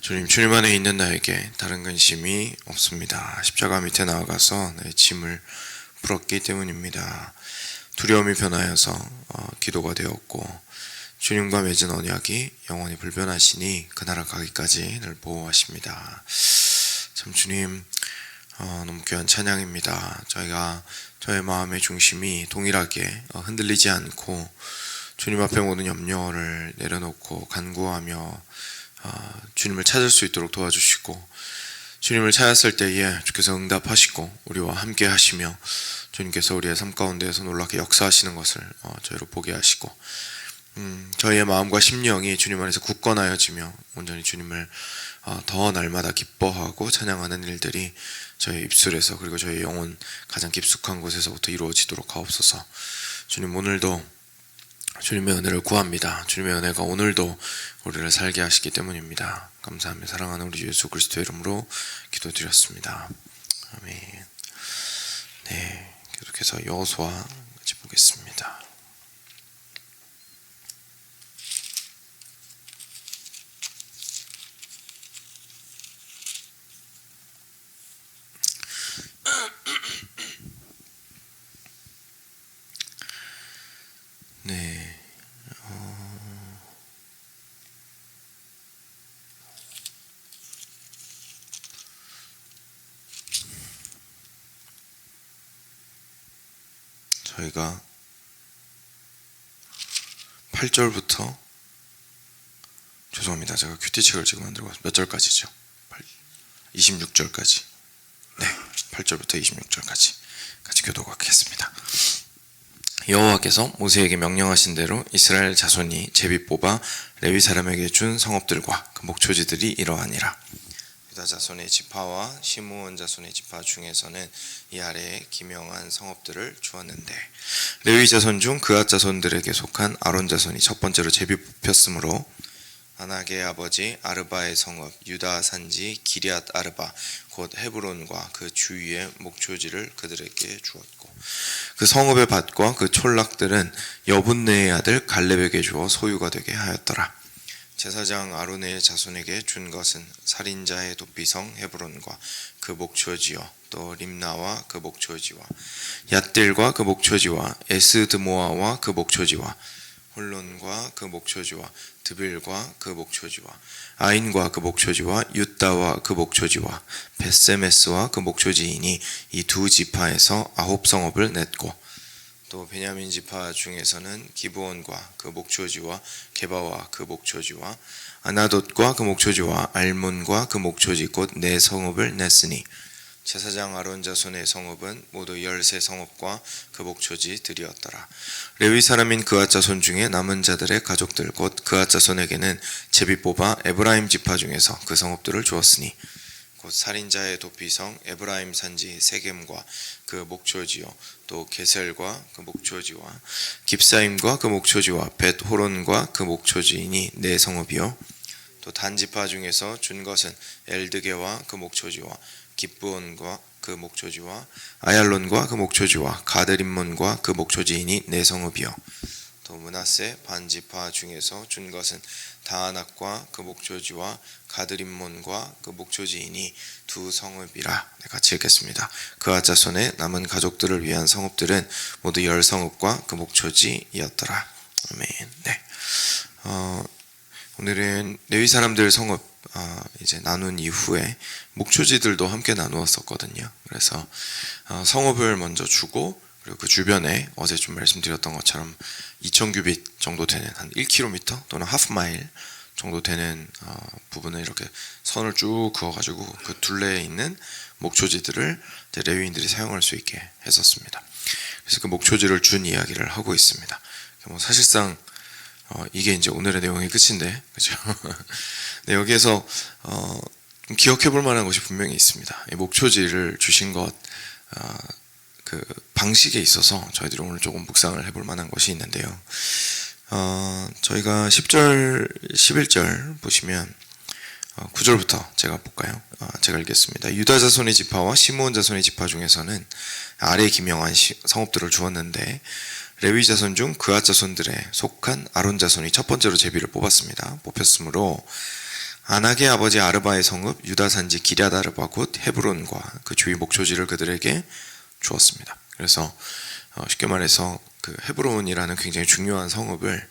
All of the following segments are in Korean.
주님 안에 있는 나에게 다른 근심이 없습니다. 십자가 밑에 나아가서 내 짐을 풀었기 때문입니다. 두려움이 변하여서 기도가 되었고, 주님과 맺은 언약이 영원히 불변하시니 그 나라 가기까지 늘 보호하십니다. 참 주님, 너무 귀한 찬양입니다. 저의 마음의 중심이 동일하게 흔들리지 않고 주님 앞에 모든 염려를 내려놓고 간구하며 주님을 찾을 수 있도록 도와주시고, 주님을 찾았을 때에 주께서 응답하시고 우리와 함께 하시며 주님께서 우리의 삶 가운데에서 놀랍게 역사하시는 것을 저희로 보게 하시고, 저희의 마음과 심령이 주님 안에서 굳건하여지며 온전히 주님을 더 날마다 기뻐하고 찬양하는 일들이 저희 입술에서, 그리고 저희 영혼 가장 깊숙한 곳에서부터 이루어지도록 하옵소서. 주님, 오늘도 주님의 은혜를 구합니다. 주님의 은혜가 오늘도 우리를 살게 하시기 때문입니다. 감사하며 사랑하는 우리 예수 그리스도의 이름으로 기도드렸습니다. 아멘. 네, 계속해서 여호수아 같이 보겠습니다. 네. 저희가 8절부터, 죄송합니다. 제가 큐티책을 지금 만들고 왔습니다. 몇 절까지죠? 26절까지. 네, 8절부터 26절까지 같이 교독하겠습니다. 여호와께서 모세에게 명령하신 대로 이스라엘 자손이 제비 뽑아 레위 사람에게 준 성읍들과 그 목초지들이 이러하니라. 유다 자손의 지파와 시므온 자손의 지파 중에서는 이 아래에 기명한 성읍들을 주었는데, 레위 자손 중 그앗 자손들에게 속한 아론 자손이 첫 번째로 제비 뽑혔으므로 아낙의 아버지 아르바의 성읍 유다 산지 기럇 아르바 곧 헤브론과 그 주위의 목초지를 그들에게 주었고, 그 성읍의 밭과 그 촌락들은 여분네의 아들 갈렙에게 주어 소유가 되게 하였더라. 제사장 아론의 자손에게 준 것은 살인자의 도피성 헤브론과 그 목초지요, 또 림나와 그 목초지와 얏딜과 그 목초지와 에스드모아와 그 목초지와 홀론과 그 목초지와 드빌과 그 목초지와 아인과 그 목초지와 윳다와 그 목초지와 벳세메스와 그 목초지이니 이 두 지파에서 9성읍을 냈고, 또 베냐민 지파 중에서는 기브온과 그 목초지와 게바와 그 목초지와 아나돗과 그 목초지와 알몬과 그 목초지 곧 4성읍을 냈으니, 제사장 아론 자손의 성읍은 모두 13성읍과 그 목초지들이었더라. 레위 사람인 그앗 자손 중에 남은 자들의 가족들 곧 그앗 자손에게는 제비 뽑아 에브라임 지파 중에서 그 성읍들을 주었으니, 곧 살인자의 도피성 에브라임 산지 세겜과 그 목초지요, 또 게셀과 그 목초지와 깁사임과 그 목초지와 벳호론과 그 목초지이니 4성읍이요, 또 단 지파 중에서 준 것은 엘드게와 그 목초지와 기브온과 그 목초지와 아얄론과 그 목초지와 가드림몬과 그 목초지이니 4성읍이요, 또 므낫세 반지파 중에서 준 것은 다아낙과 그 목초지와 가드림몬과 그 목초지이니 2성읍이라. 같이 읽겠습니다. 그앗 자손의 남은 가족들을 위한 성읍들은 모두 10성읍과 그 목초지이었더라. 아멘. 네. 오늘은 레위 사람들 성읍 이제 나눈 이후에 목초지들도 함께 나누었었거든요. 그래서 성읍을 먼저 주고, 그리고 그 주변에 어제 좀 말씀드렸던 것처럼 2000규빗 정도 되는 한 1km 또는 하프 마일 정도 되는 부분을 이렇게 선을 쭉 그어가지고 그 둘레에 있는 목초지들을 이제 레위인들이 사용할 수 있게 했었습니다. 그래서 그 목초지를 준 이야기를 하고 있습니다. 뭐 사실상 이게 이제 오늘의 내용의 끝인데, 그죠? 네, 여기에서 좀 기억해볼 만한 것이 분명히 있습니다. 이 목초지를 주신 것, 그 방식에 있어서 저희들이 오늘 조금 묵상을 해볼 만한 것이 있는데요. 저희가 10절, 11절 보시면 9절부터 제가 볼까요? 제가 읽겠습니다. 유다 자손의 지파와 시므온 자손의 지파 중에서는 아래 기명한 성읍들을 주었는데, 레위 자손 중 그앗 자손들에 속한 아론 자손이 첫 번째로 제비를 뽑았습니다. 뽑혔으므로 아낙의 아버지 아르바의 성읍 유다 산지 기럇 아르바 곧 헤브론과 그 주위 목초지를 그들에게 주었습니다. 그래서 쉽게 말해서 그 헤브론이라는 굉장히 중요한 성읍을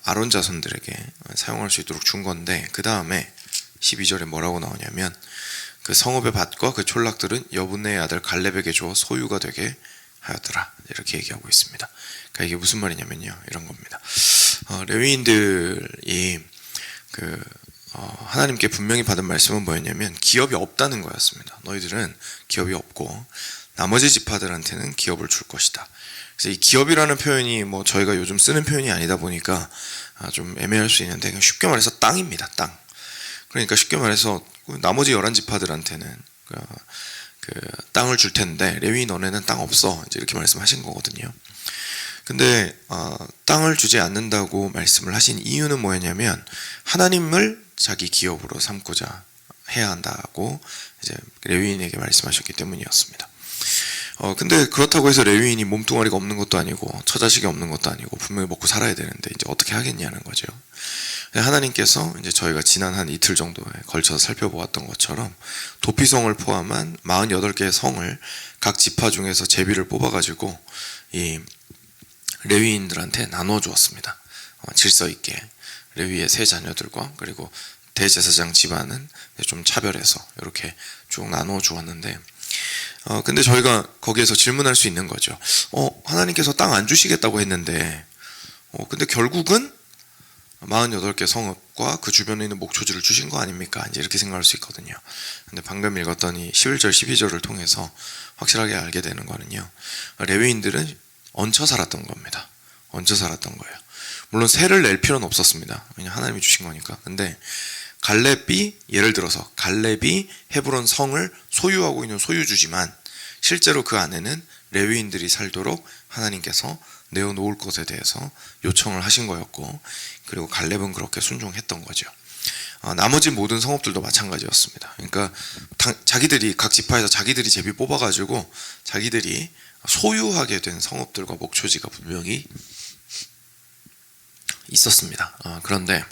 아론 자손들에게 사용할 수 있도록 준 건데, 그 다음에 12절에 뭐라고 나오냐면 그 성읍의 밭과 그 촌락들은 여분네의 아들 갈렙에게 주어 소유가 되게 하였더라, 이렇게 얘기하고 있습니다. 그러니까 이게 무슨 말이냐면요, 이런 겁니다. 레위인들이 하나님께 분명히 받은 말씀은 뭐였냐면 기업이 없다는 거였습니다. 너희들은 기업이 없고 나머지 지파들한테는 기업을 줄 것이다. 그래서 이 기업이라는 표현이 뭐 저희가 요즘 쓰는 표현이 아니다 보니까 좀 애매할 수 있는데, 쉽게 말해서 땅입니다. 땅. 그러니까 쉽게 말해서 나머지 11지파들한테는 그 땅을 줄 텐데 레위 너네는 땅 없어, 이제 이렇게 말씀하신 거거든요. 근데 땅을 주지 않는다고 말씀을 하신 이유는 뭐였냐면 하나님을 자기 기업으로 삼고자 해야 한다고 이제 레위인에게 말씀하셨기 때문이었습니다. 근데 그렇다고 해서 레위인이 몸뚱아리가 없는 것도 아니고 처자식이 없는 것도 아니고 분명히 먹고 살아야 되는데 이제 어떻게 하겠냐는 거죠. 하나님께서 이제 저희가 지난 한 이틀 정도에 걸쳐서 살펴보았던 것처럼 도피성을 포함한 48개의 성을 각 지파 중에서 제비를 뽑아가지고 이 레위인들한테 나눠 주었습니다. 질서 있게 레위의 세 자녀들과 그리고 대제사장 집안은 좀 차별해서 이렇게 쭉 나눠 주었는데, 근데 저희가 거기에서 질문할 수 있는 거죠. 하나님께서 땅 안 주시겠다고 했는데 근데 결국은 48개 성읍과 그 주변에 있는 목초지를 주신 거 아닙니까? 이제 이렇게 생각할 수 있거든요. 근데 방금 읽었던 이 11절 12절을 통해서 확실하게 알게 되는 거는요, 레위인들은 얹혀 살았던 겁니다. 얹혀 살았던 거예요. 물론 세를 낼 필요는 없었습니다. 왜냐하면 하나님이 주신 거니까. 근데 갈렙이, 예를 들어서 갈렙이 헤브론 성을 소유하고 있는 소유주지만 실제로 그 안에는 레위인들이 살도록 하나님께서 내어놓을 것에 대해서 요청을 하신 거였고, 그리고 갈렙은 그렇게 순종했던 거죠. 나머지 모든 성읍들도 마찬가지였습니다. 그러니까 자기들이 각 지파에서 자기들이 제비 뽑아가지고 자기들이 소유하게 된 성읍들과 목초지가 분명히 있었습니다. 그런데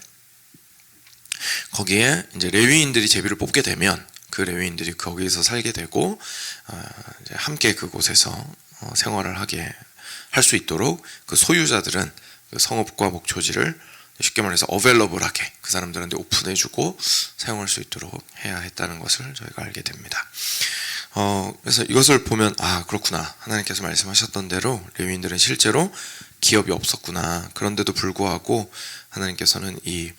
거기에 이제 레위인들이 제비를 뽑게 되면 그 레위인들이 거기에서 살게 되고 이제 함께 그곳에서 생활을 하게 할 수 있도록 그 소유자들은 그 성읍과 목초지를 쉽게 말해서 어벨러블하게 그 사람들한테 오픈해주고 사용할 수 있도록 해야 했다는 것을 저희가 알게 됩니다. 그래서 이것을 보면 그렇구나, 하나님께서 말씀하셨던 대로 레위인들은 실제로 기업이 없었구나. 그런데도 불구하고 하나님께서는 이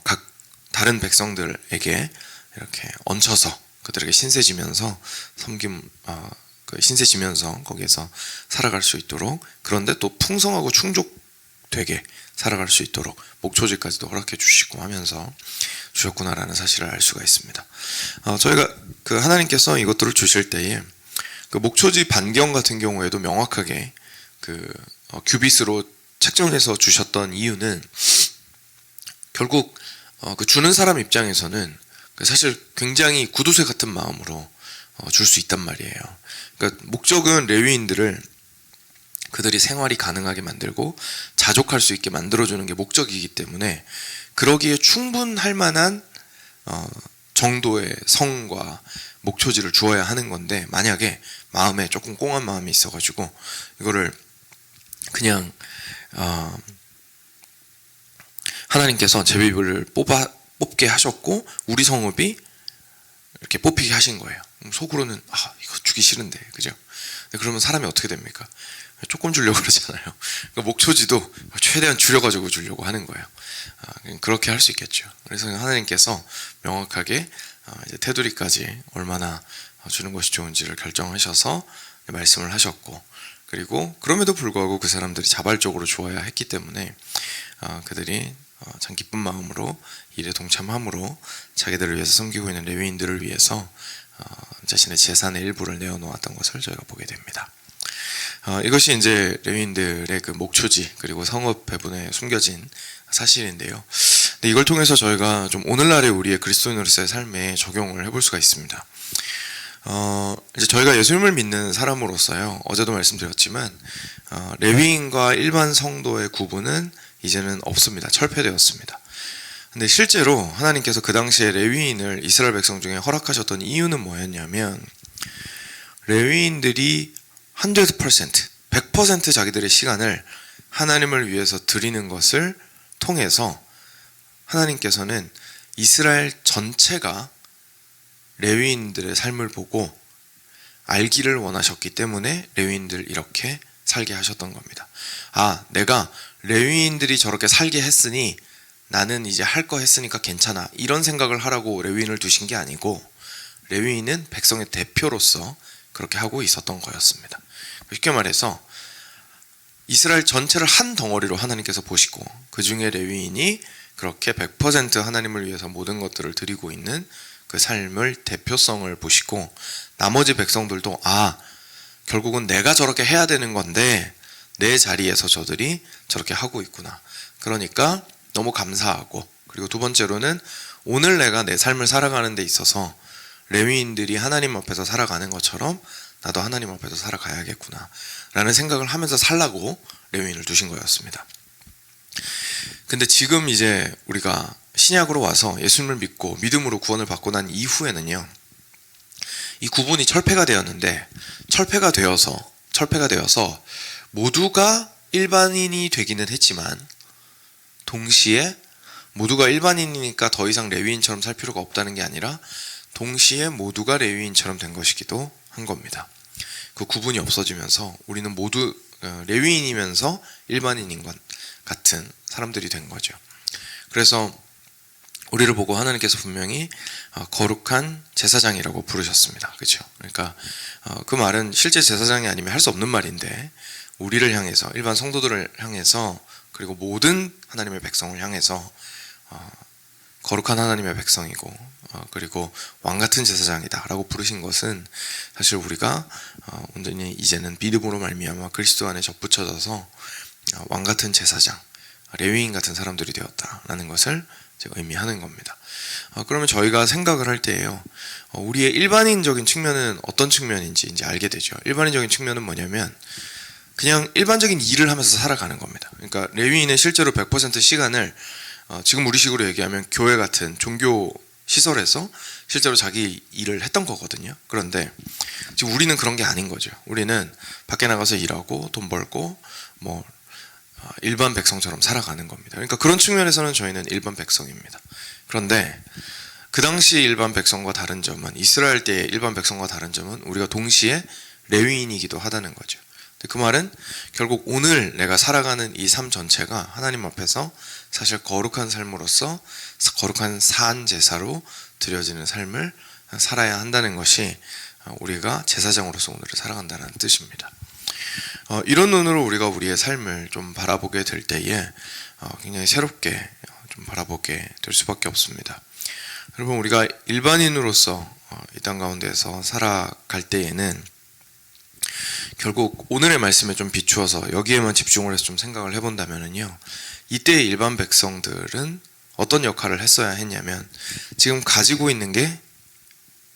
각 다른 백성들에게 이렇게 얹혀서 그들에게 신세지면서 신세지면서 거기에서 살아갈 수 있도록, 그런데 또 풍성하고 충족되게 살아갈 수 있도록 목초지까지도 허락해 주시고 하면서 주셨구나라는 사실을 알 수가 있습니다. 저희가 그 하나님께서 이것들을 주실 때에 그 목초지 반경 같은 경우에도 명확하게 그 규빗으로 책정해서 주셨던 이유는 결국 그 주는 사람 입장에서는 사실 굉장히 구두쇠 같은 마음으로 줄 수 있단 말이에요. 그러니까 목적은 레위인들을 그들이 생활이 가능하게 만들고 자족할 수 있게 만들어주는 게 목적이기 때문에 그러기에 충분할 만한 정도의 성과 목초지를 주어야 하는 건데, 만약에 마음에 조금 꽁한 마음이 있어가지고 이거를 그냥 하나님께서 제비를 뽑게 하셨고 우리 성읍이 이렇게 뽑히게 하신 거예요. 속으로는 이거 주기 싫은데, 그죠? 그러면 사람이 어떻게 됩니까? 조금 주려고 그러잖아요. 그러니까 목초지도 최대한 줄여가지고 주려고 하는 거예요. 그렇게 할 수 있겠죠. 그래서 하나님께서 명확하게 이제 테두리까지 얼마나 주는 것이 좋은지를 결정하셔서 말씀을 하셨고, 그리고 그럼에도 불구하고 그 사람들이 자발적으로 주어야 했기 때문에 그들이 참 기쁜 마음으로 일에 동참함으로 자기들을 위해서 섬기고 있는 레위인들을 위해서 자신의 재산의 일부를 내어놓았던 것을 저희가 보게 됩니다. 이것이 이제 레위인들의 그 목초지 그리고 성읍 배분에 숨겨진 사실인데요. 근데 이걸 통해서 저희가 좀 오늘날의 우리의 그리스도인으로서의 삶에 적용을 해볼 수가 있습니다. 이제 저희가 예수님을 믿는 사람으로서요, 어제도 말씀드렸지만 레위인과 일반 성도의 구분은 이제는 없습니다. 철폐되었습니다. 근데 실제로 하나님께서 그 당시에 레위인을 이스라엘 백성 중에 허락하셨던 이유는 뭐였냐면, 레위인들이 100% 자기들의 시간을 하나님을 위해서 드리는 것을 통해서 하나님께서는 이스라엘 전체가 레위인들의 삶을 보고 알기를 원하셨기 때문에 레위인들 이렇게 살게 하셨던 겁니다. 내가 레위인들이 저렇게 살게 했으니 나는 이제 할 거 했으니까 괜찮아, 이런 생각을 하라고 레위인을 두신 게 아니고, 레위인은 백성의 대표로서 그렇게 하고 있었던 거였습니다. 쉽게 말해서 이스라엘 전체를 한 덩어리로 하나님께서 보시고, 그 중에 레위인이 그렇게 100% 하나님을 위해서 모든 것들을 드리고 있는 그 삶을, 대표성을 보시고, 나머지 백성들도 결국은 내가 저렇게 해야 되는 건데 내 자리에서 저들이 저렇게 하고 있구나, 그러니까 너무 감사하고, 그리고 두 번째로는 오늘 내가 내 삶을 살아가는 데 있어서 레위인들이 하나님 앞에서 살아가는 것처럼 나도 하나님 앞에서 살아가야겠구나 라는 생각을 하면서 살라고 레위인을 두신 거였습니다. 근데 지금 이제 우리가 신약으로 와서 예수님을 믿고 믿음으로 구원을 받고 난 이후에는요, 이 구분이 철폐가 되었는데, 철폐가 되어서 모두가 일반인이 되기는 했지만, 동시에 모두가 일반인이니까 더 이상 레위인처럼 살 필요가 없다는 게 아니라 동시에 모두가 레위인처럼 된 것이기도 한 겁니다. 그 구분이 없어지면서 우리는 모두 레위인이면서 일반인인 것 같은 사람들이 된 거죠. 그래서 우리를 보고 하나님께서 분명히 거룩한 제사장이라고 부르셨습니다. 그렇죠? 그러니까 그 말은 실제 제사장이 아니면 할 수 없는 말인데, 우리를 향해서, 일반 성도들을 향해서, 그리고 모든 하나님의 백성을 향해서 거룩한 하나님의 백성이고 그리고 왕같은 제사장이다 라고 부르신 것은, 사실 우리가 온전히 이제는 믿음으로 말미암아 그리스도 안에 접붙여져서 왕같은 제사장, 레위인 같은 사람들이 되었다라는 것을 제가 의미하는 겁니다. 그러면 저희가 생각을 할 때에요, 우리의 일반인적인 측면은 어떤 측면인지 이제 알게 되죠. 일반인적인 측면은 뭐냐면 그냥 일반적인 일을 하면서 살아가는 겁니다. 그러니까 레위인은 실제로 100% 시간을 지금 우리식으로 얘기하면 교회 같은 종교 시설에서 실제로 자기 일을 했던 거거든요. 그런데 지금 우리는 그런 게 아닌 거죠. 우리는 밖에 나가서 일하고 돈 벌고 일반 백성처럼 살아가는 겁니다. 그러니까 그런 측면에서는 저희는 일반 백성입니다. 그런데 그 당시 일반 백성과 다른 점은, 이스라엘 때의 일반 백성과 다른 점은 우리가 동시에 레위인이기도 하다는 거죠. 그 말은 결국 오늘 내가 살아가는 이 삶 전체가 하나님 앞에서 사실 거룩한 삶으로서, 거룩한 산 제사로 드려지는 삶을 살아야 한다는 것이 우리가 제사장으로서 오늘을 살아간다는 뜻입니다. 이런 눈으로 우리가 우리의 삶을 좀 바라보게 될 때에 굉장히 새롭게 좀 바라보게 될 수밖에 없습니다. 여러분, 우리가 일반인으로서 이 땅 가운데에서 살아갈 때에는 결국 오늘의 말씀에 좀 비추어서 여기에만 집중을 해서 좀 생각을 해본다면요, 이때의 일반 백성들은 어떤 역할을 했어야 했냐면, 지금 가지고 있는 게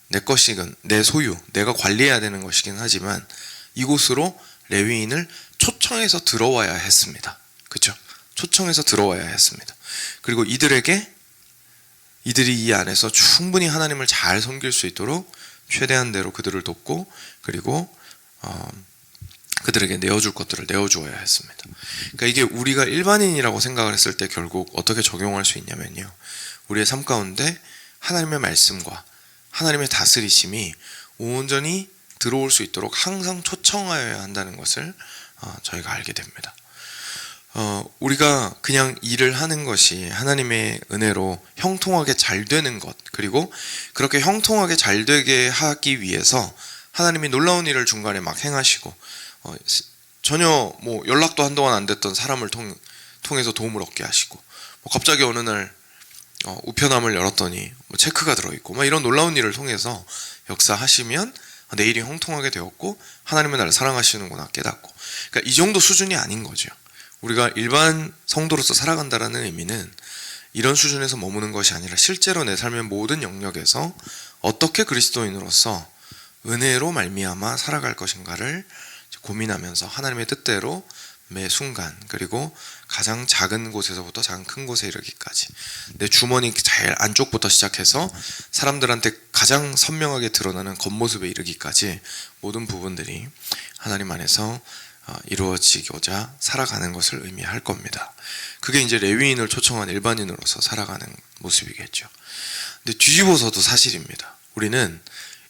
내 것이건 내 소유, 내가 관리해야 되는 것이긴 하지만 이곳으로 레위인을 초청해서 들어와야 했습니다. 그렇죠? 초청해서 들어와야 했습니다. 그리고 이들이 이 안에서 충분히 하나님을 잘 섬길 수 있도록 최대한대로 그들을 돕고, 그리고 그들에게 내어줄 것들을 내어주어야 했습니다. 그러니까 이게 우리가 일반인이라고 생각을 했을 때 결국 어떻게 적용할 수 있냐면요, 우리의 삶 가운데 하나님의 말씀과 하나님의 다스리심이 온전히 들어올 수 있도록 항상 초청하여야 한다는 것을 저희가 알게 됩니다. 우리가 그냥 일을 하는 것이 하나님의 은혜로 형통하게 잘 되는 것, 그리고 그렇게 형통하게 잘 되게 하기 위해서 하나님이 놀라운 일을 중간에 막 행하시고, 전혀 연락도 한동안 안 됐던 사람을 통해서 도움을 얻게 하시고, 갑자기 어느 날 우편함을 열었더니 체크가 들어있고, 이런 놀라운 일을 통해서 역사하시면 내 일이 형통하게 되었고 하나님은 나를 사랑하시는구나 깨닫고, 그러니까 이 정도 수준이 아닌 거죠. 우리가 일반 성도로서 살아간다라는 의미는 이런 수준에서 머무는 것이 아니라 실제로 내 삶의 모든 영역에서 어떻게 그리스도인으로서 은혜로 말미암아 살아갈 것인가를 고민하면서 하나님의 뜻대로 매 순간, 그리고 가장 작은 곳에서부터 가장 큰 곳에 이르기까지 내 주머니 제일 안쪽부터 시작해서 사람들한테 가장 선명하게 드러나는 겉모습에 이르기까지 모든 부분들이 하나님 안에서 이루어지고자 살아가는 것을 의미할 겁니다. 그게 이제 레위인을 초청한 일반인으로서 살아가는 모습이겠죠. 근데 뒤집어서도 사실입니다. 우리는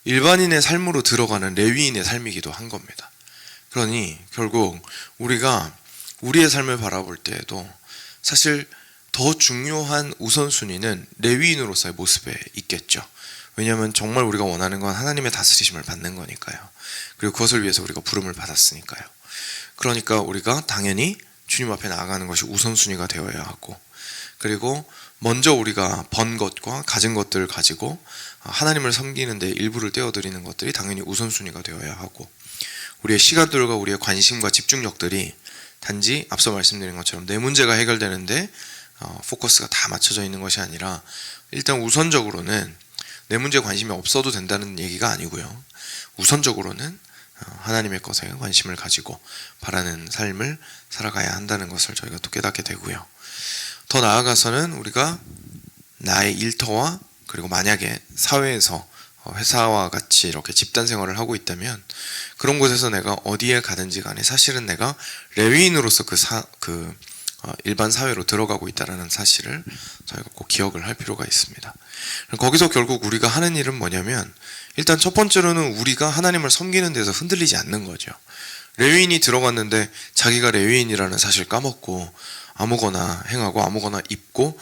일반인의 삶으로 들어가는 레위인의 삶이기도 한 겁니다. 그러니 결국 우리가 우리의 삶을 바라볼 때에도 사실 더 중요한 우선순위는 레위인으로서의 모습에 있겠죠. 왜냐하면 정말 우리가 원하는 건 하나님의 다스리심을 받는 거니까요. 그리고 그것을 위해서 우리가 부름을 받았으니까요. 그러니까 우리가 당연히 주님 앞에 나아가는 것이 우선순위가 되어야 하고, 그리고 먼저 우리가 번 것과 가진 것들을 가지고 하나님을 섬기는 데 일부를 떼어드리는 것들이 당연히 우선순위가 되어야 하고, 우리의 시간들과 우리의 관심과 집중력들이 단지 앞서 말씀드린 것처럼 내 문제가 해결되는데 포커스가 다 맞춰져 있는 것이 아니라, 일단 우선적으로는 내 문제에 관심이 없어도 된다는 얘기가 아니고요. 우선적으로는 하나님의 것에 관심을 가지고 바라는 삶을 살아가야 한다는 것을 저희가 또 깨닫게 되고요. 더 나아가서는 우리가 나의 일터와, 그리고 만약에 사회에서 회사와 같이 이렇게 집단 생활을 하고 있다면 그런 곳에서 내가 어디에 가든지 간에 사실은 내가 레위인으로서 일반 사회로 들어가고 있다는 사실을 저희가 꼭 기억을 할 필요가 있습니다. 거기서 결국 우리가 하는 일은 뭐냐면, 일단 첫 번째로는 우리가 하나님을 섬기는 데서 흔들리지 않는 거죠. 레위인이 들어갔는데 자기가 레위인이라는 사실 까먹고 아무거나 행하고 아무거나 입고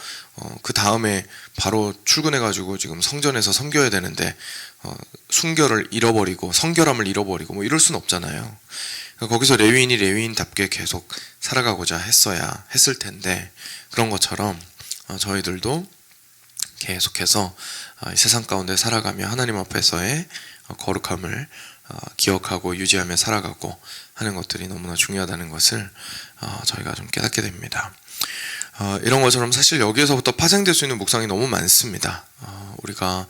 그 다음에 바로 출근해가지고 지금 성전에서 섬겨야 되는데 순결을 잃어버리고 성결함을 잃어버리고 뭐 이럴 순 없잖아요. 거기서 레위인이 레위인답게 계속 살아가고자 했을 텐데, 그런 것처럼 저희들도 계속해서 세상 가운데 살아가며 하나님 앞에서의 거룩함을 기억하고 유지하며 살아가고 하는 것들이 너무나 중요하다는 것을 저희가 좀 깨닫게 됩니다. 이런 것처럼 사실 여기에서부터 파생될 수 있는 묵상이 너무 많습니다. 우리가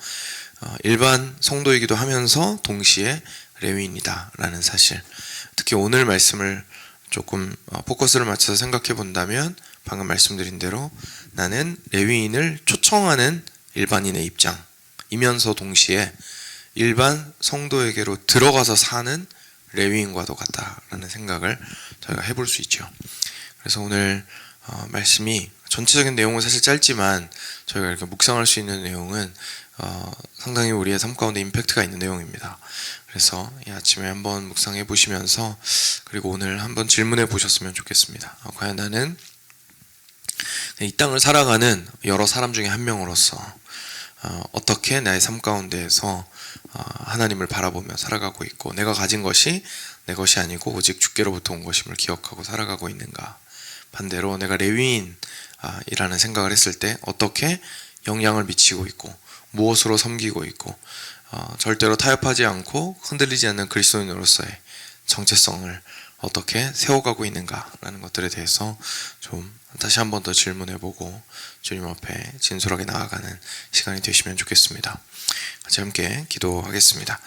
일반 성도이기도 하면서 동시에 레위인이다 라는 사실, 특히 오늘 말씀을 조금 포커스를 맞춰서 생각해 본다면 방금 말씀드린 대로 나는 레위인을 초청하는 일반인의 입장이면서 동시에 일반 성도에게로 들어가서 사는 레위인과도 같다라는 생각을 저희가 해볼 수 있죠. 그래서 오늘 말씀이 전체적인 내용은 사실 짧지만 저희가 이렇게 묵상할 수 있는 내용은 상당히 우리의 삶 가운데 임팩트가 있는 내용입니다. 그래서 이 아침에 한번 묵상해 보시면서, 그리고 오늘 한번 질문해 보셨으면 좋겠습니다. 과연 나는 이 땅을 살아가는 여러 사람 중에 한 명으로서 어떻게 나의 삶 가운데에서 하나님을 바라보며 살아가고 있고, 내가 가진 것이 내 것이 아니고 오직 주께로부터 온 것임을 기억하고 살아가고 있는가. 반대로 내가 레위인이라는 생각을 했을 때 어떻게 영향을 미치고 있고 무엇으로 섬기고 있고 절대로 타협하지 않고 흔들리지 않는 그리스도인으로서의 정체성을 어떻게 세워가고 있는가라는 것들에 대해서 좀 다시 한 번 더 질문해보고 주님 앞에 진솔하게 나아가는 시간이 되시면 좋겠습니다. 같이 함께 기도하겠습니다.